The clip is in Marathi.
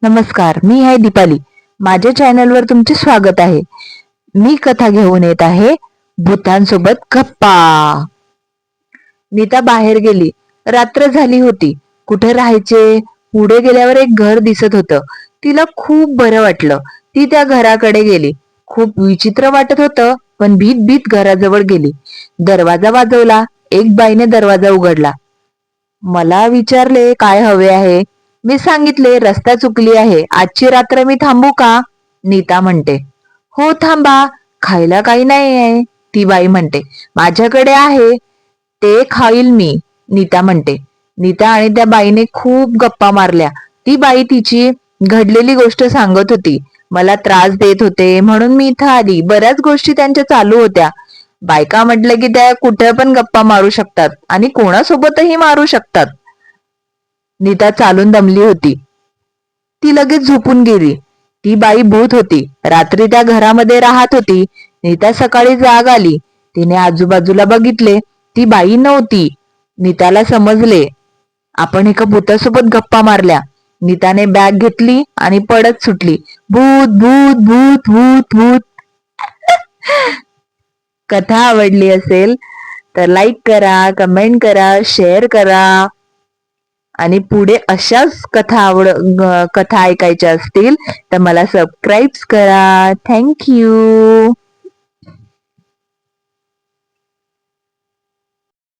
नमस्कार, मी आहे दीपाली. माझ्या चॅनलवर तुमचे स्वागत आहे. मी कथा घेऊन येत आहे भूतांसोबत गप्पा. नीता बाहेर गेली. रात्र झाली होती. कुठे राहायचे? पुढे गेल्यावर एक घर दिसत होतं. तिला खूप बरं वाटलं. ती त्या घराकडे गेली. खूप विचित्र वाटत होतं, पण भीत भीत घराजवळ गेली. दरवाजा वाजवला. एक बाईने दरवाजा उघडला. मला विचारले काय हवे आहे. मी सांगितले रस्ता चुकली आहे, आजची रात्र मी थांबू का? नीता म्हणते. हो थांबा, खायला काही नाही आहे. ती बाई म्हणते. माझ्याकडे आहे, ते खाईल मी. नीता म्हणते. नीता आणि त्या बाईने खूप गप्पा मारल्या. ती बाई तिची घडलेली गोष्ट सांगत होती. मला त्रास देत होते म्हणून मी इथं आली. बऱ्याच गोष्टी त्यांच्या चालू होत्या. बायका म्हटलं की त्या कुठे पण गप्पा मारू शकतात आणि कोणासोबतही मारू शकतात. नीता चालून दमली होती. ती लगेच झोपून गेली. ती बाई भूत होती. रात्री त्या घरामध्ये राहत होती. नीता सकाळी जाग आली. तिने आजूबाजूला बघितले. ती बाई नव्हती. नीताला समजले आपण एका भूतासोबत गप्पा मारल्या. नीताने बॅग घेतली आणि पडत सुटली. भूत भूत भूत भूत भूत. कथा आवडली असेल तर लाईक करा, कमेंट करा, शेअर करा आणि पुढे अशाच कथा ऐकायच्या असतील तर मला सबस्क्राईब करा. Thank you.